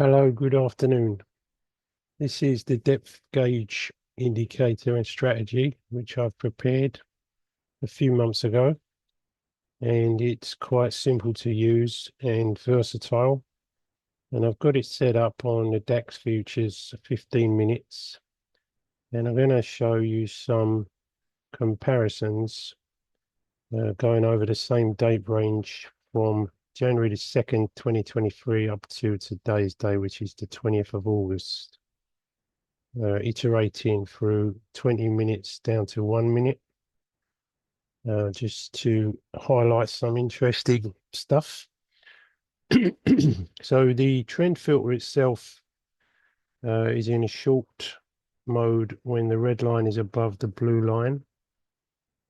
Hello, good afternoon. This is the depth gauge indicator and strategy, which I've prepared a few months ago, and it's quite simple to use and versatile. And I've got it set up on the DAX futures 15 minutes, and I'm going to show you some comparisons going over the same date range from January the 2nd, 2023 up to today's day, which is the 20th of August. Iterating through 20 minutes down to 1 minute, just to highlight some interesting stuff. So the trend filter itself is in a short mode when the red line is above the blue line.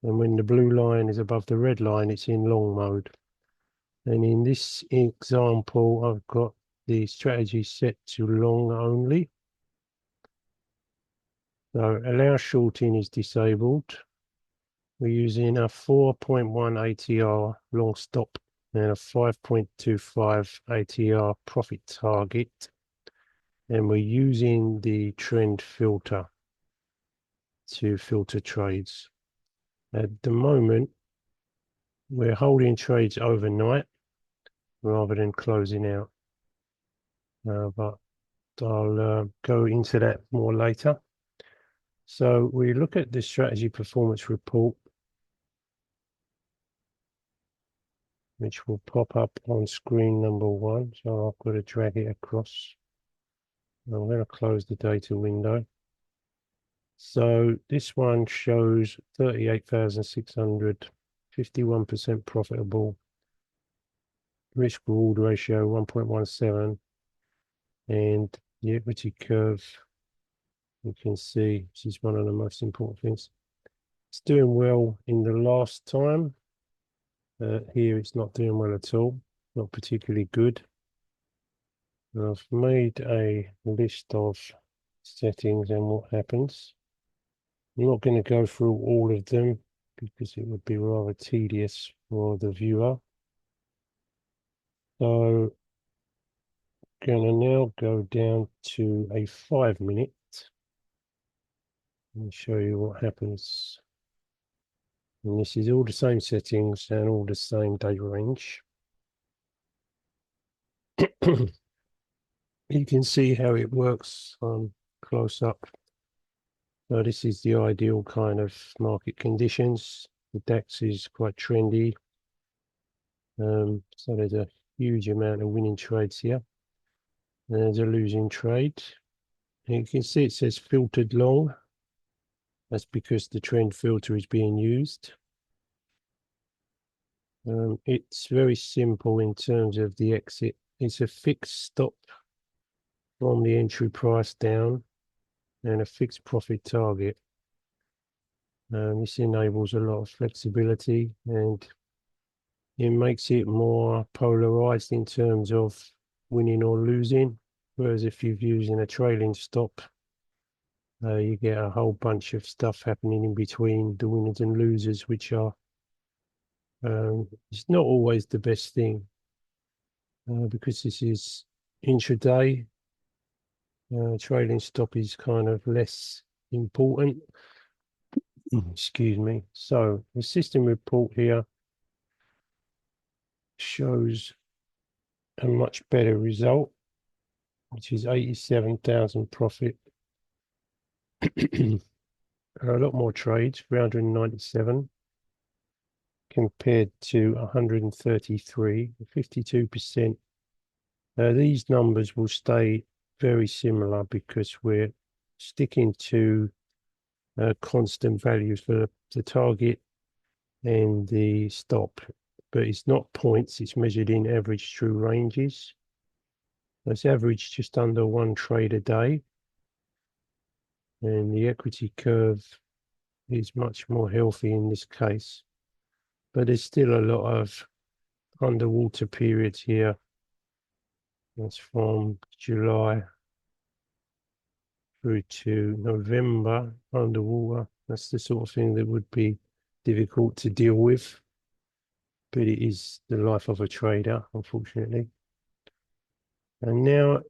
And when the blue line is above the red line, it's in long mode. And in this example, I've got the strategy set to long only. So allow shorting is disabled. We're using a 4.1 ATR long stop and a 5.25 ATR profit target. And we're using the trend filter to filter trades. At the moment, we're holding trades overnight rather than closing out. But I'll go into that more later. So we look at the strategy performance report, which will pop up on screen number 1. So I've got to drag it across. I'm going to close the data window. So this one shows 38,600, 51% profitable, risk reward ratio 1.17, and the equity curve, you can see, this is one of the most important things. It's doing well in the last time. Here it's not doing well at all, not particularly good. And I've made a list of settings and what happens. I'm not going to go through all of them because it would be rather tedious for the viewer. So I'm going to now go down to a 5 minute and show you what happens. And this is all the same settings and all the same date range. You can see how it works on close up. So this is the ideal kind of market conditions. The DAX is quite trendy. So there's a huge amount of winning trades here. There's a losing trade. And you can see it says filtered long. That's because the trend filter is being used. It's very simple in terms of the exit. It's a fixed stop from the entry price down and a fixed profit target. This enables a lot of flexibility and it makes it more polarized in terms of winning or losing. Whereas if you're using a trailing stop, you get a whole bunch of stuff happening in between the winners and losers, which are it's not always the best thing because this is intraday. Trailing stop is kind of less important. Excuse me. So the system report here shows a much better result, which is 87,000 profit. A lot more trades, 397 compared to 133, 52%. These numbers will stay very similar because we're sticking to constant values for the target and the stop, but it's not points, it's measured in average true ranges. It's averaged just under 1 trade a day, and the equity curve is much more healthy in this case, but there's still a lot of underwater periods here. That's from July through to November underwater. That's the sort of thing that would be difficult to deal with, but it is the life of a trader, unfortunately. And now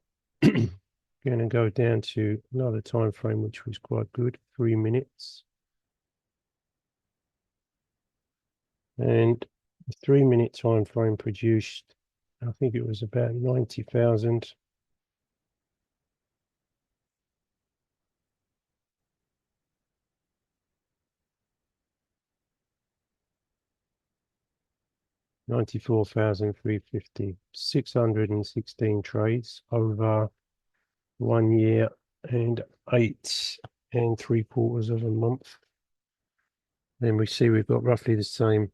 Going to go down to another time frame, which was quite good, 3 minutes. And the 3 minute time frame produced, I think it was about 90,000. $94,350, 616 trades over 1 year and 8 3/4 of a month. Then we see we've got roughly the same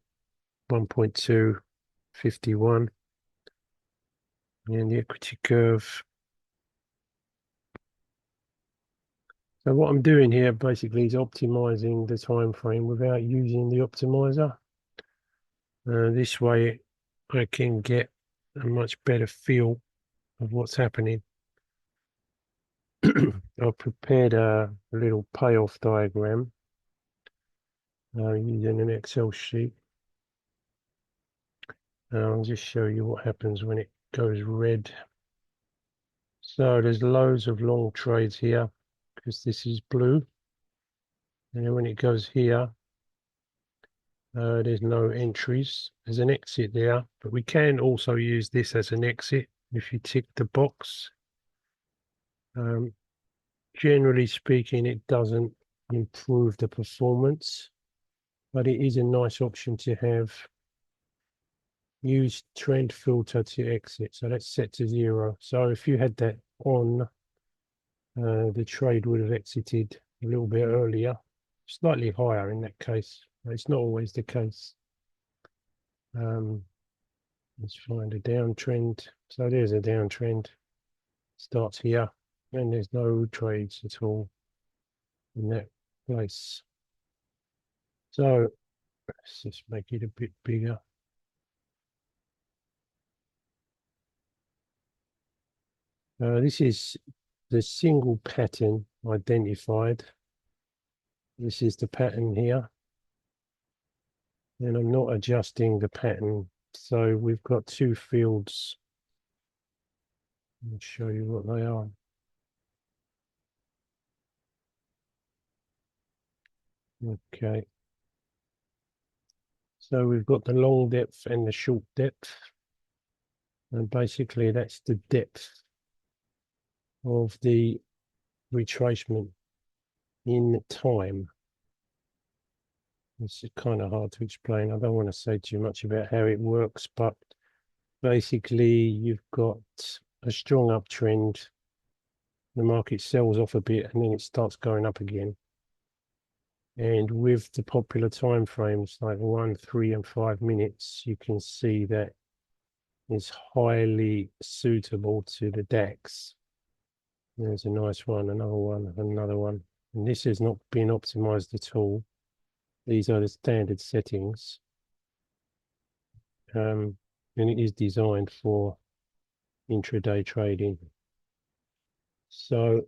1.251, and the equity curve. So what I'm doing here basically is optimizing the time frame without using the optimizer. This way I can get a much better feel of what's happening. I've prepared a little payoff diagram using an Excel sheet. I'll just show you what happens when it goes red. So there's loads of long trades here because this is blue. And then when it goes here, there's no entries. There's an exit there, but we can also use this as an exit if you tick the box. Generally speaking, it doesn't improve the performance, but it is a nice option to have. Use trend filter to exit. So that's set to 0. So if you had that on, the trade would have exited a little bit earlier, slightly higher in that case. It's not always the case. Let's find a downtrend. So there's a downtrend. Starts here, and there's no trades at all in that place. So let's just make it a bit bigger. This is the single pattern identified. This is the pattern here. And I'm not adjusting the pattern. So we've got two fields. I'll show you what they are. Okay. So we've got the long depth and the short depth. And basically that's the depth of the retracement in time. It's kind of hard to explain. I don't want to say too much about how it works, but basically you've got a strong uptrend. The market sells off a bit and then it starts going up again. And with the popular time frames like 1, 3, and 5 minutes, you can see that it's highly suitable to the DAX. There's a nice one, another one, another one. And this has not been optimized at all. These are the standard settings. And it is designed for intraday trading. So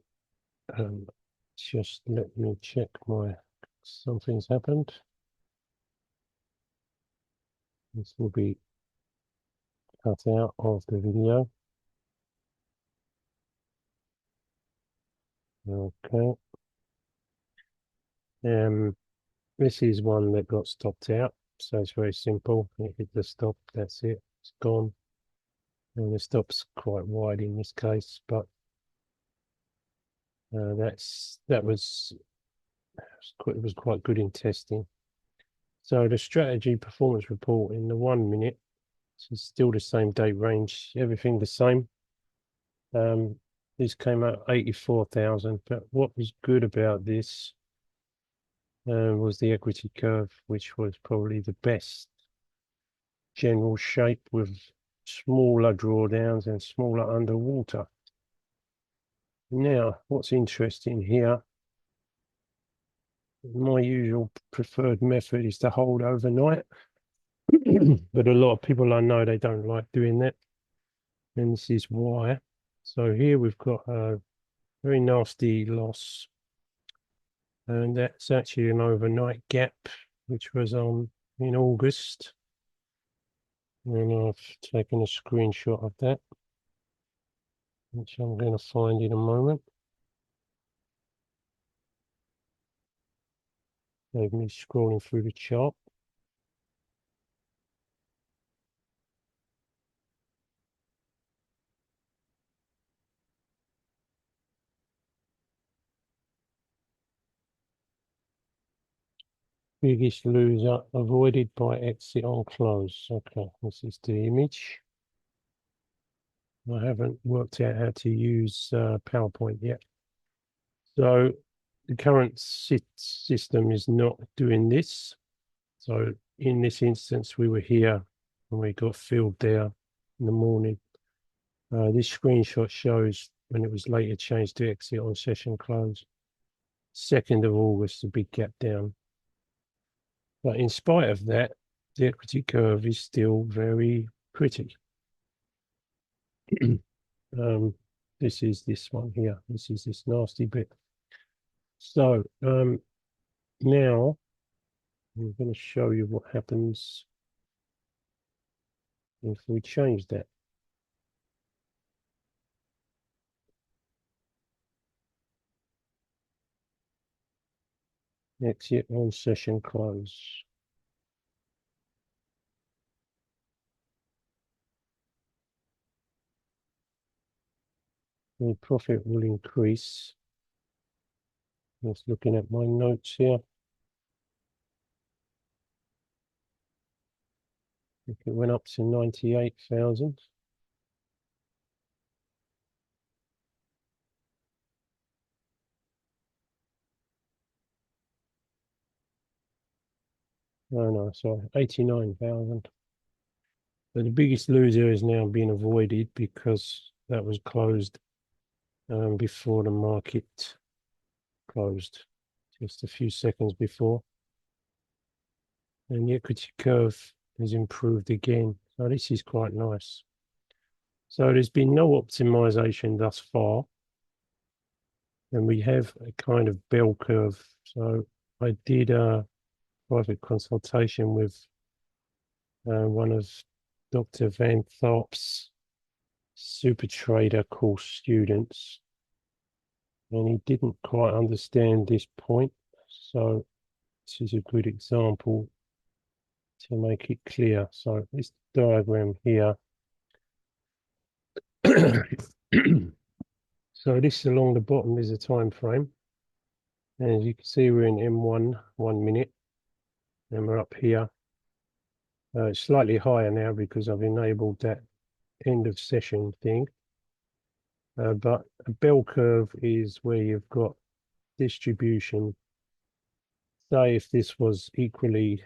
just let me check something's happened. This will be cut out of the video. Okay. This is one that got stopped out, so it's very simple. It hit the stop, that's it, it's gone. And the stop's quite wide in this case, but it was quite good in testing. So the strategy performance report in the 1 minute, it's still the same date range, everything the same. This came out 84,000, but what was good about this was the equity curve, which was probably the best general shape with smaller drawdowns and smaller underwater. Now, what's interesting here, my usual preferred method is to hold overnight, but a lot of people I know, they don't like doing that, and this is why. So here we've got a very nasty loss, and that's actually an overnight gap, which was on in August, and I've taken a screenshot of that. which I'm going to find in a moment. Save me scrolling through the chart. Biggest loser avoided by exit on close. Okay, this is the image. I haven't worked out how to use PowerPoint yet. So the current system is not doing this. So in this instance, we were here and we got filled there in the morning. This screenshot shows when it was later changed to exit on session close. 2nd of August, a big gap down. But in spite of that, the equity curve is still very pretty. This is this one here. This is this nasty bit. So now I'm going to show you what happens if we change that. Exit on session close. The profit will increase. Just looking at my notes here. If it went up to 98,000. No, sorry, 89,000. But the biggest loser is now being avoided because that was closed before the market closed, just a few seconds before. And the equity curve has improved again. So this is quite nice. So there's been no optimization thus far. And we have a kind of bell curve. So I did a private consultation with one of Dr. Van Tharp's super trader course students. And he didn't quite understand this point. So this is a good example to make it clear. So this diagram here. So this along the bottom is a time frame. And as you can see, we're in M1, 1 minute. And we're up here. It's slightly higher now because I've enabled that end of session thing. But a bell curve is where you've got distribution. Say if this was equally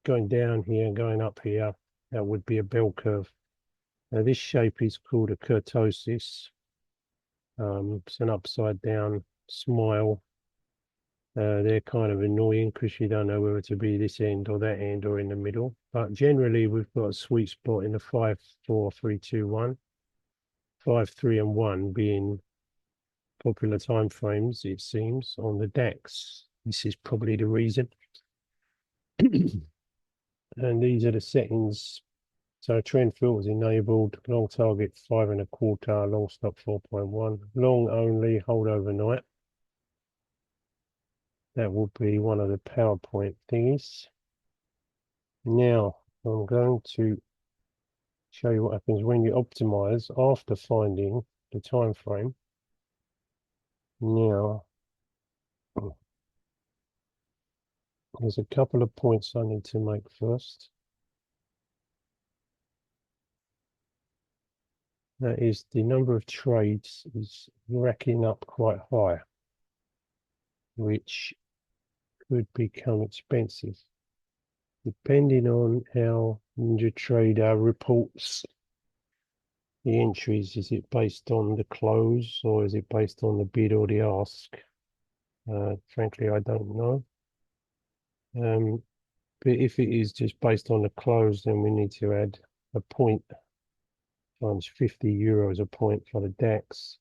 going down here and going up here, that would be a bell curve. Now this shape is called a kurtosis. It's an upside down smile. They're kind of annoying because you don't know whether to be this end or that end or in the middle. But generally, we've got a sweet spot in the 5, 4, 3, 2, 1. 5, 3, and 1 being popular time frames, it seems, on the DAX. This is probably the reason. And these are the settings. So trend filters enabled, long target 5.25, long stop 4.1, long only, hold overnight. That will be one of the PowerPoint thingies. Now I'm going to show you what happens when you optimize after finding the time frame. Now there's a couple of points I need to make first. That is, the number of trades is racking up quite high, which could become expensive, depending on how NinjaTrader reports the entries. Is it based on the close or is it based on the bid or the ask? Frankly, I don't know. But if it is just based on the close, then we need to add a point times 50 euros a point for the DAX.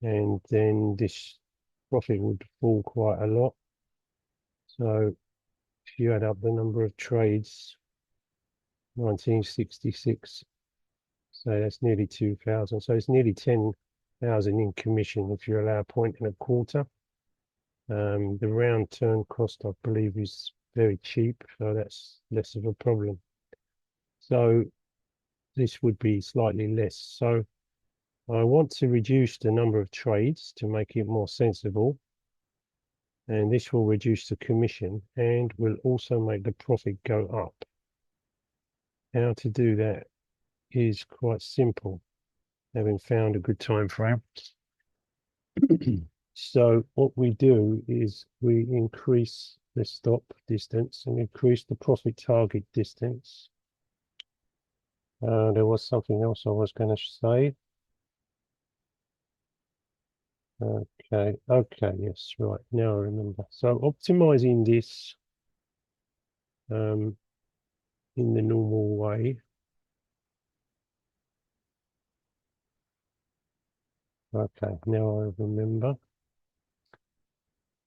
And then this profit would fall quite a lot. So if you add up the number of trades, 1966, So that's nearly 2,000. So it's nearly 10,000 in commission if you allow 1.25. The round turn cost, I believe, is very cheap, so that's less of a problem. So this would be slightly less. So I want to reduce the number of trades to make it more sensible. And this will reduce the commission and will also make the profit go up. How to do that is quite simple, having found a good time frame. So what we do is we increase the stop distance and increase the profit target distance. There was something else I was going to say. Okay, yes, right, now I remember. So optimizing this in the normal way. Okay, now I remember.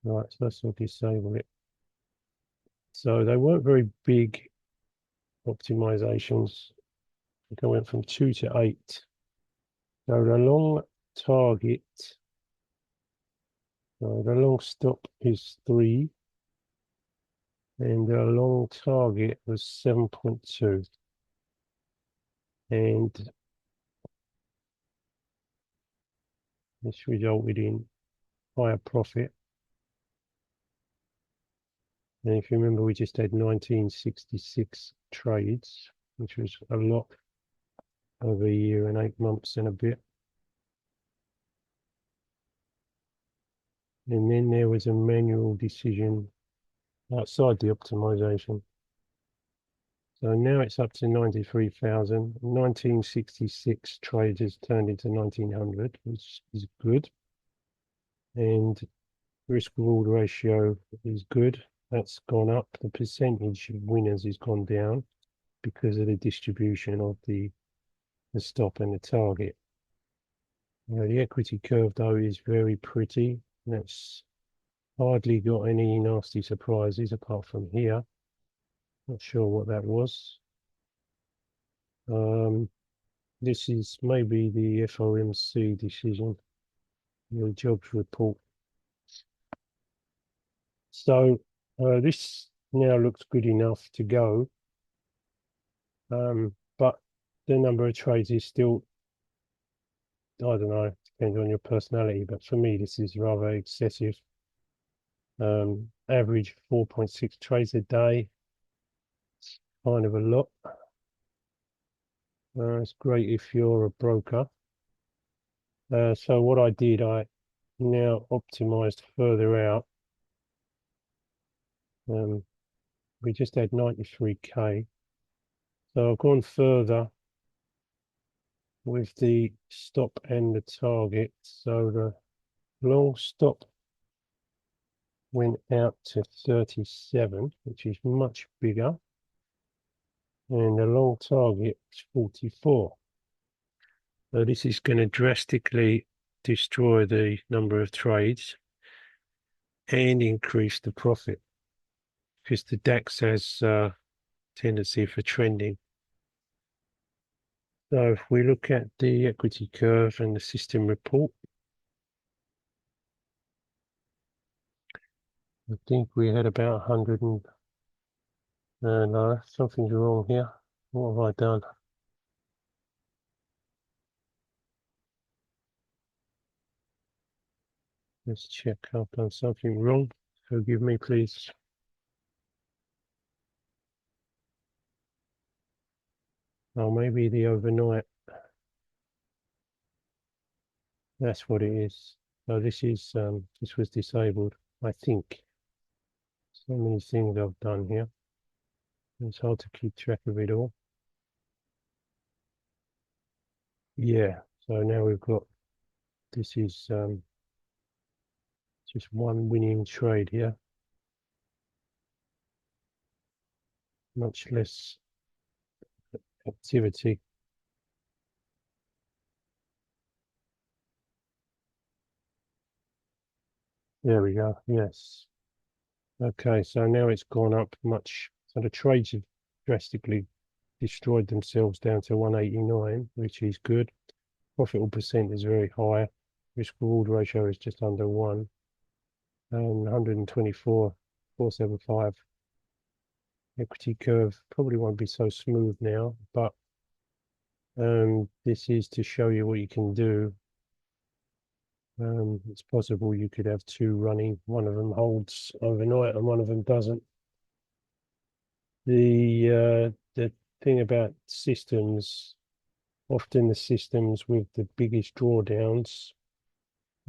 Right, so let's disable it. So they weren't very big optimizations. I think I went from 2 to 8. So the long target, so the long stop is 3, and the long target was 7.2. And this resulted in higher profit. And if you remember, we just had 1966 trades, which was a lot over a year and 8 months and a bit. And then there was a manual decision outside the optimization. So now it's up to 93,000. 1966 trades has turned into 1900, which is good. And risk reward ratio is good. That's gone up. The percentage of winners has gone down because of the distribution of the stop and the target. The equity curve, though, is very pretty. That's hardly got any nasty surprises apart from here. Not sure what that was. This is maybe the FOMC decision, the jobs report. So this now looks good enough to go, but the number of trades is still, I don't know, depends on your personality, but for me this is rather excessive. Average 4.6 trades a day, kind of a lot. It's great if you're a broker. So what I did, I now optimized further out. We just had 93k. So I've gone further with the stop and the target. So the long stop went out to 37, which is much bigger. And the long target is 44. So this is going to drastically destroy the number of trades and increase the profit because the DAX has a tendency for trending. So if we look at the equity curve and the system report, I think we had about 100 and no, something's wrong here. What have I done? Let's check. I've done something wrong. Forgive me, please. Oh, maybe the overnight. That's what it is. So this is this was disabled, I think. So many things I've done here. It's hard to keep track of it all. Yeah, so now we've got, this is just one winning trade here. Much less activity. There we go, yes. Okay, so now it's gone up much. So the trades have drastically destroyed themselves down to 189, which is good. Profitable percent is very high. Risk reward ratio is just under 1. And 124,475. Equity curve probably won't be so smooth now, but this is to show you what you can do. It's possible you could have two running. One of them holds overnight and one of them doesn't. The thing about systems, often the systems with the biggest drawdowns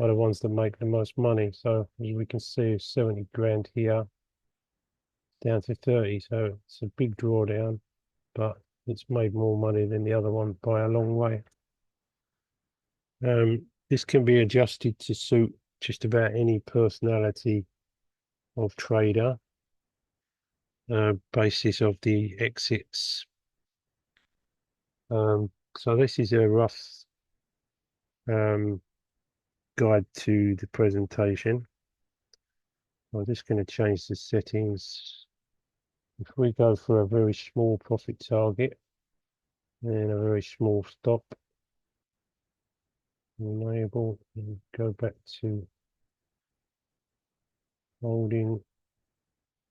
are the ones that make the most money. So as we can see, 70 grand here, down to 30. So it's a big drawdown, but it's made more money than the other one by a long way. This can be adjusted to suit just about any personality of trader, basis of the exits. So this is a rough guide to the presentation. I'm just going to change the settings. If we go for a very small profit target and a very small stop, enable, and go back to holding,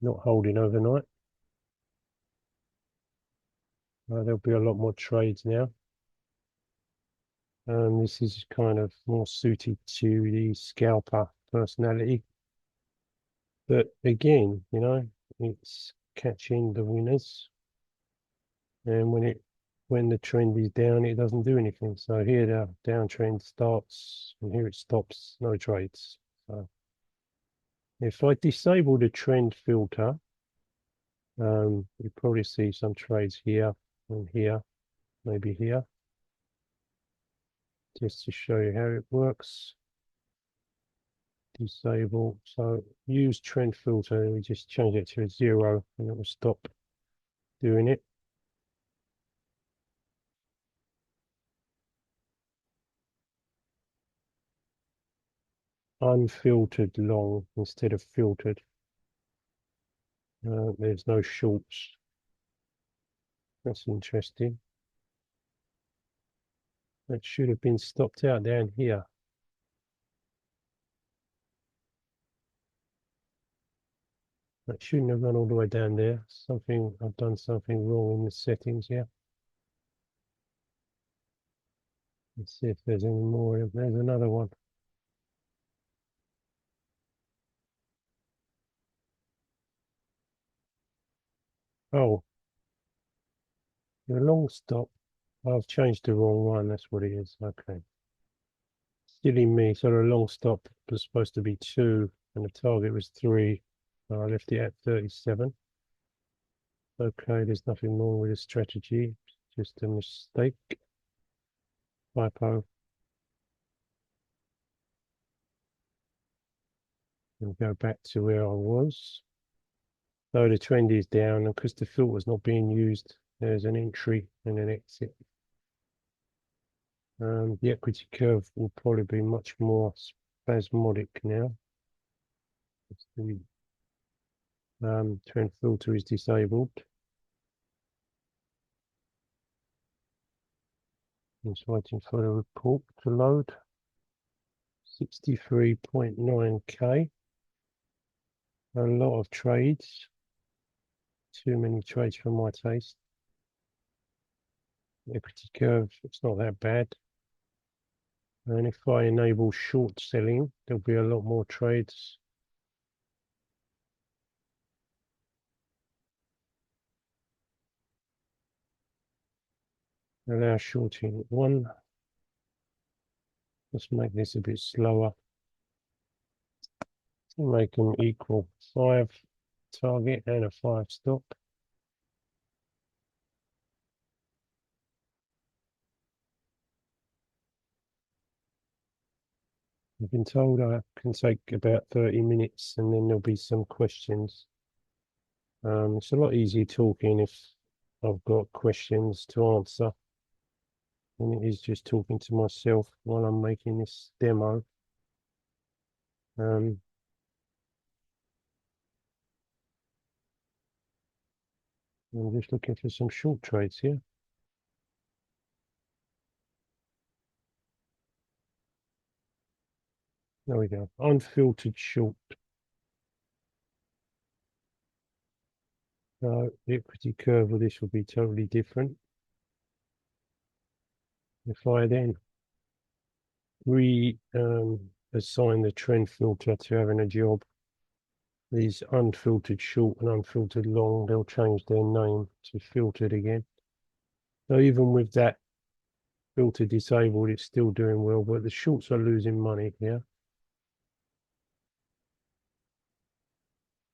not holding overnight. There'll be a lot more trades now. This is kind of more suited to the scalper personality. But again, you know, it's catching the winners. And when the trend is down, it doesn't do anything. So here the downtrend starts and here it stops, no trades. So if I disable the trend filter, you probably see some trades here and here, maybe here, just to show you how it works. Disable. So use trend filter, and we just change it to a 0 and it will stop doing it. Unfiltered long instead of filtered. There's no shorts. That's interesting. That should have been stopped out down here. That shouldn't have gone all the way down there. I've done something wrong in the settings here. Let's see if there's any more. There's another one. Oh, the long stop. I've changed the wrong one. That's what it is. Okay. Silly me. So the long stop was supposed to be 2 and the target was 3. So I left it at 37. Okay, there's nothing wrong with the strategy. Just a mistake. Typo. And go back to where I was. So the trend is down, and because the filter is not being used, there's an entry and an exit. The equity curve will probably be much more spasmodic now. The trend filter is disabled. I'm just waiting for the report to load. 63.9k. A lot of trades. Too many trades for my taste. Equity curve, it's not that bad. And if I enable short selling, there'll be a lot more trades. Allow shorting 1. Let's make this a bit slower. Make them equal. 5 target and a 5 stop. I've been told I can take about 30 minutes and then there'll be some questions. It's a lot easier talking if I've got questions to answer than it is just talking to myself while I'm making this demo. I'm just looking for some short trades here. There we go. Unfiltered short. The equity curve of this will be totally different. If I then assign the trend filter to having a job, these unfiltered short and unfiltered long, they'll change their name to filtered again. So even with that filter disabled, it's still doing well, but the shorts are losing money here,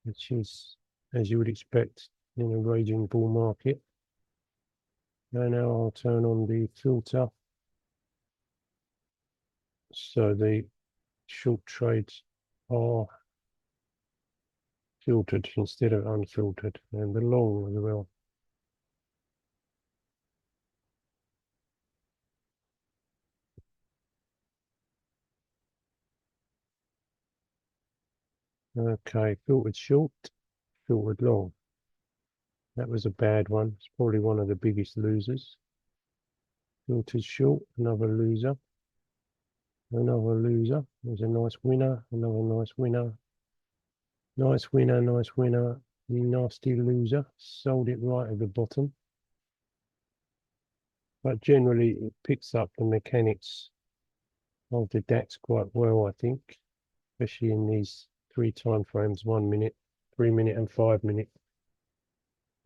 which is as you would expect in a raging bull market. And now I'll turn on the filter. So the short trades are filtered instead of unfiltered, and the long as well. Okay, filtered short, filtered long. That was a bad one. It's probably one of the biggest losers. Filtered short, another loser. Another loser. There's a nice winner, another nice winner. Nice winner, nice winner. Nasty loser. Sold it right at the bottom. But generally, it picks up the mechanics of the DAX quite well, I think, especially in these three time frames, 1 minute, 3 minute and 5 minute.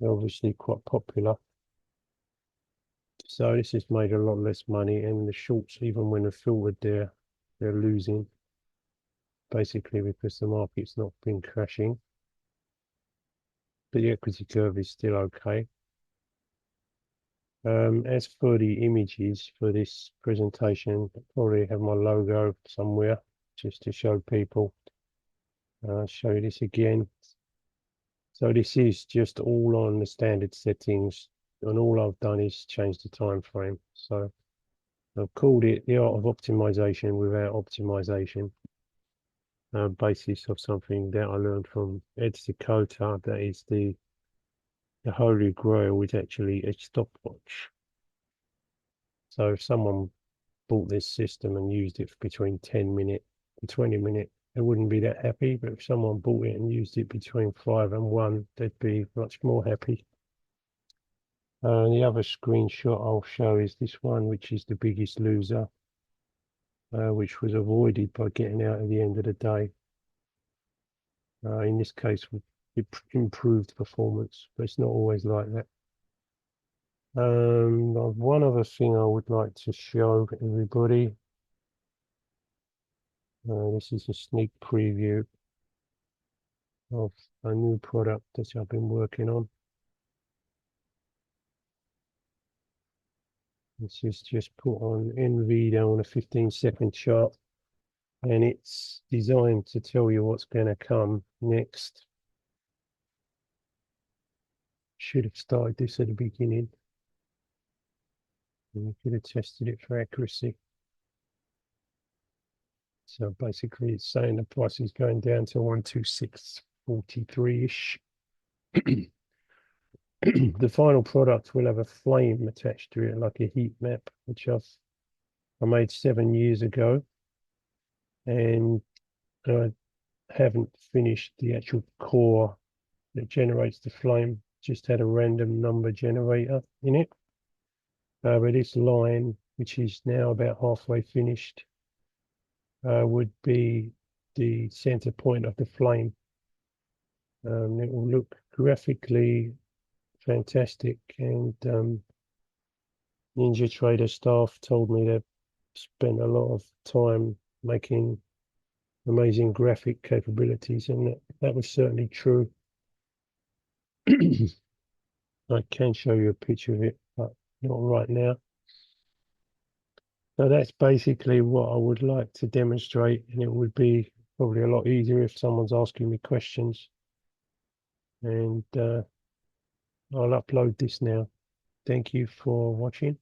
They're obviously quite popular. So this has made a lot less money, and the shorts, even when they're filtered, they're losing, basically because the market's not been crashing. But the equity curve is still okay. As for the images for this presentation, I'll probably have my logo somewhere just to show people. I'll show you this again. So this is just all on the standard settings, and all I've done is change the time frame. So I've called it the art of optimization without optimization. Basis of something that I learned from Ed Sikota, that is the holy grail is actually a stopwatch. So if someone bought this system and used it for between 10 minute and 20 minute, they wouldn't be that happy. But if someone bought it and used it between 5 and 1, they'd be much more happy. The other screenshot I'll show is this one, which is the biggest loser, which was avoided by getting out at the end of the day. In this case, with improved performance, but it's not always like that. One other thing I would like to show everybody. This is a sneak preview of a new product that I've been working on. This is just put on NVIDIA on a 15-second chart, and it's designed to tell you what's going to come next. Should have started this at the beginning. And you could have tested it for accuracy. So basically it's saying the price is going down to 126.43-ish. The final product will have a flame attached to it, like a heat map, which I made 7 years ago, and I haven't finished the actual core that generates the flame. Just had a random number generator in it. But this line, which is now about halfway finished, would be the center point of the flame. It will look graphically fantastic, and NinjaTrader staff told me they've spent a lot of time making amazing graphic capabilities, and that was certainly true. I can show you a picture of it, but not right now. So that's basically what I would like to demonstrate, and it would be probably a lot easier if someone's asking me questions. And I'll upload this now. Thank you for watching.